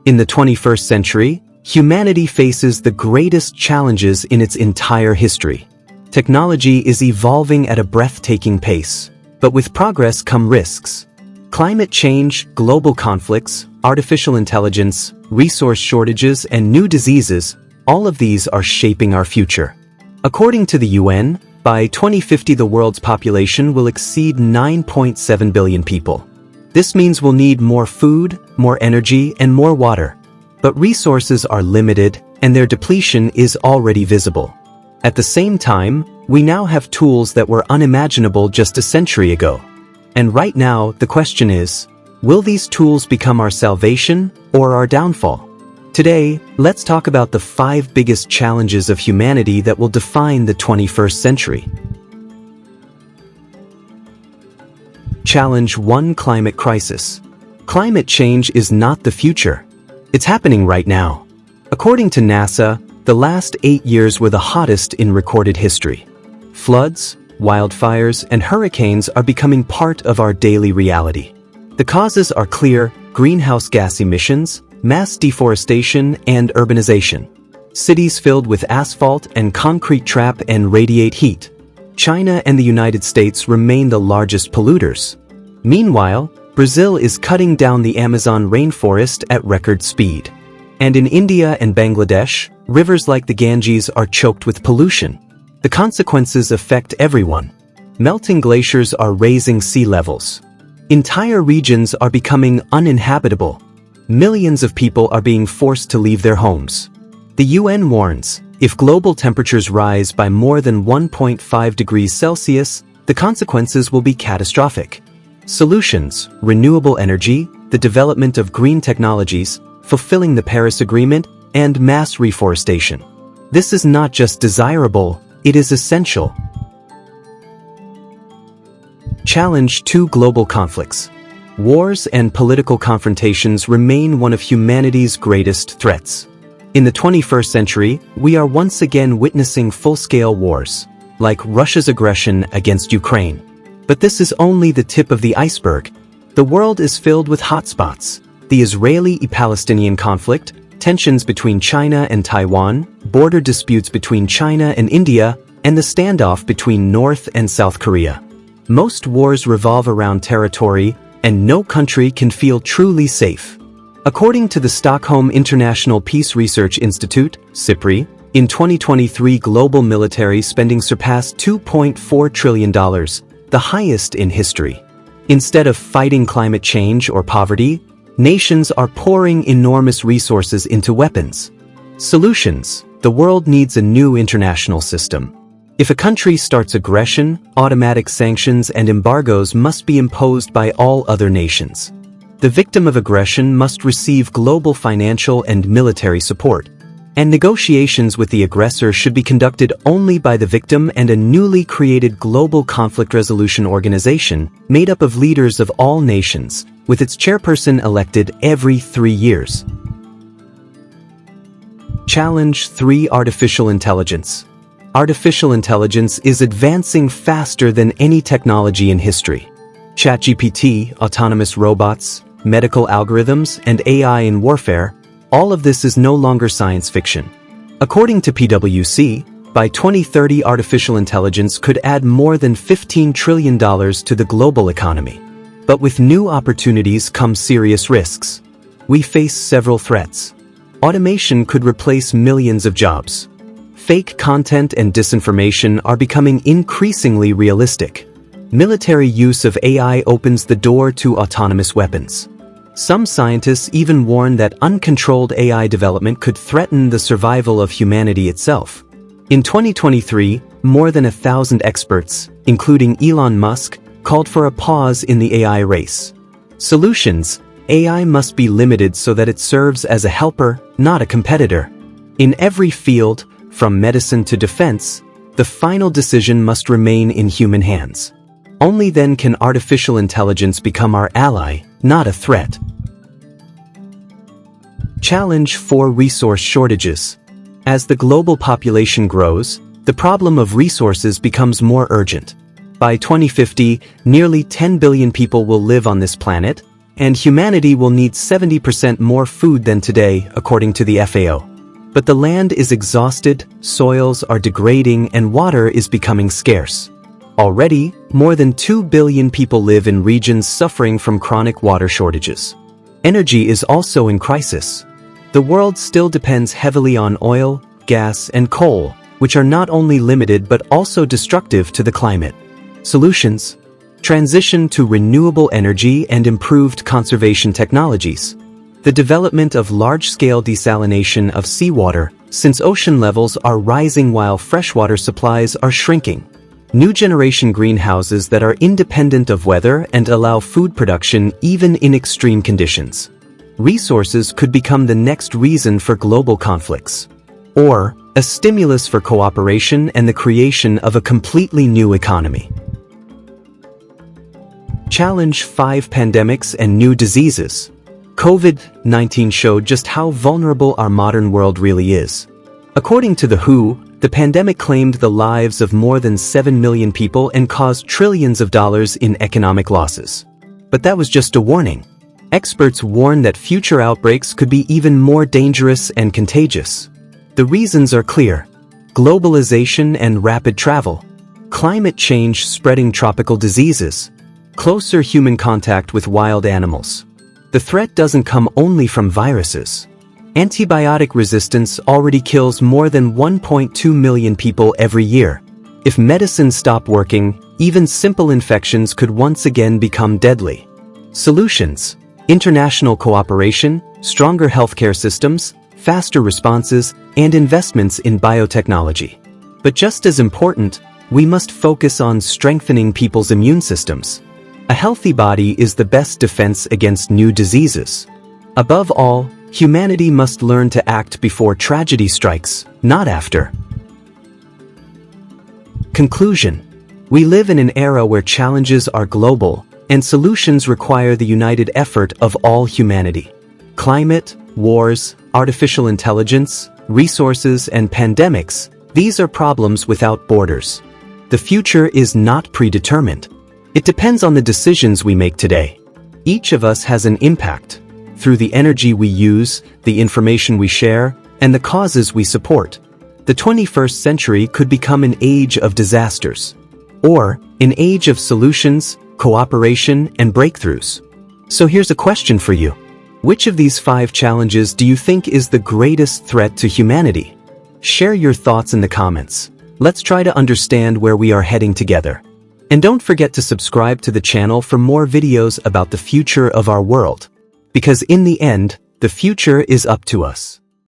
In the 21st century, humanity faces the greatest challenges in its entire history. Technology is evolving at a breathtaking pace, but with progress come risks. Climate change, global conflicts, artificial intelligence, resource shortages, and new diseases, all of these are shaping our future. According to the UN, by 2050 the world's population will exceed 9.7 billion people. This means we'll need more food, more energy, and more water. But resources are limited, and their depletion is already visible. At the same time, we now have tools that were unimaginable just a century ago. And right now, the question is, will these tools become our salvation or our downfall? Today, let's talk about the 5 biggest challenges of humanity that will define the 21st century. Challenge 1: Climate crisis. Climate change is not the future. It's happening right now. According to NASA, the last 8 years were the hottest in recorded history. Floods, wildfires, and hurricanes are becoming part of our daily reality. The causes are clear: greenhouse gas emissions, mass deforestation, and urbanization. Cities filled with asphalt and concrete trap and radiate heat. China and the United States remain the largest polluters. Meanwhile, Brazil is cutting down the Amazon rainforest at record speed. And in India and Bangladesh, rivers like the Ganges are choked with pollution. The consequences affect everyone. Melting glaciers are raising sea levels. Entire regions are becoming uninhabitable. Millions of people are being forced to leave their homes. The UN warns, if global temperatures rise by more than 1.5 degrees Celsius, the consequences will be catastrophic. Solutions: renewable energy, the development of green technologies, fulfilling the Paris Agreement, and mass reforestation. This is not just desirable, it is essential. Challenge 2: Global conflicts. Wars and political confrontations remain one of humanity's greatest threats. In the 21st century, we are once again witnessing full-scale wars, like Russia's aggression against Ukraine. But this is only the tip of the iceberg. The world is filled with hotspots: the Israeli-Palestinian conflict, tensions between China and Taiwan, border disputes between China and India, and the standoff between North and South Korea. Most wars revolve around territory, and no country can feel truly safe. According to the Stockholm International Peace Research Institute, SIPRI, in 2023 global military spending surpassed $2.4 trillion, the highest in history. Instead of fighting climate change or poverty, nations are pouring enormous resources into weapons. Solutions: the world needs a new international system. If a country starts aggression, automatic sanctions and embargoes must be imposed by all other nations. The victim of aggression must receive global financial and military support. And negotiations with the aggressor should be conducted only by the victim and a newly created Global Conflict Resolution Organization made up of leaders of all nations, with its chairperson elected every 3 years. Challenge 3: Artificial intelligence. Artificial intelligence is advancing faster than any technology in history. ChatGPT, autonomous robots, medical algorithms, and AI in warfare, all of this is no longer science fiction. According to PwC, by 2030 artificial intelligence could add more than $15 trillion to the global economy. But with new opportunities come serious risks. We face several threats. Automation could replace millions of jobs. Fake content and disinformation are becoming increasingly realistic. Military use of AI opens the door to autonomous weapons. Some scientists even warn that uncontrolled AI development could threaten the survival of humanity itself. In 2023, more than 1,000 experts, including Elon Musk, called for a pause in the AI race. Solutions: AI must be limited so that it serves as a helper, not a competitor. In every field, from medicine to defense, the final decision must remain in human hands. Only then can artificial intelligence become our ally, not a threat. Challenge 4: Resource shortages. As the global population grows, the problem of resources becomes more urgent. By 2050, nearly 10 billion people will live on this planet, and humanity will need 70% more food than today, according to the FAO. But the land is exhausted, soils are degrading, and water is becoming scarce. Already, more than 2 billion people live in regions suffering from chronic water shortages. Energy is also in crisis. The world still depends heavily on oil, gas, and coal, which are not only limited but also destructive to the climate. Solutions: transition to renewable energy and improved conservation technologies. The development of large-scale desalination of seawater, since ocean levels are rising while freshwater supplies are shrinking. New generation greenhouses that are independent of weather and allow food production even in extreme conditions. Resources could become the next reason for global conflicts. Or, a stimulus for cooperation and the creation of a completely new economy. Challenge 5 pandemics and new diseases. COVID-19 showed just how vulnerable our modern world really is. According to the WHO, the pandemic claimed the lives of more than 7 million people and caused trillions of dollars in economic losses. But that was just a warning. Experts warn that future outbreaks could be even more dangerous and contagious. The reasons are clear: globalization and rapid travel, climate change spreading tropical diseases, closer human contact with wild animals. The threat doesn't come only from viruses. Antibiotic resistance already kills more than 1.2 million people every year. If medicines stop working, even simple infections could once again become deadly. Solutions: international cooperation, stronger healthcare systems, faster responses, and investments in biotechnology. But just as important, we must focus on strengthening people's immune systems. A healthy body is the best defense against new diseases. Above all, humanity must learn to act before tragedy strikes, not after. Conclusion: we live in an era where challenges are global, and solutions require the united effort of all humanity. Climate, wars, artificial intelligence, resources, and pandemics, these are problems without borders. The future is not predetermined. It depends on the decisions we make today. Each of us has an impact, through the energy we use, the information we share, and the causes we support. The 21st century could become an age of disasters, or an age of solutions, cooperation, and breakthroughs. So here's a question for you. Which of these 5 challenges do you think is the greatest threat to humanity? Share your thoughts in the comments. Let's try to understand where we are heading together. And don't forget to subscribe to the channel for more videos about the future of our world. Because in the end, the future is up to us.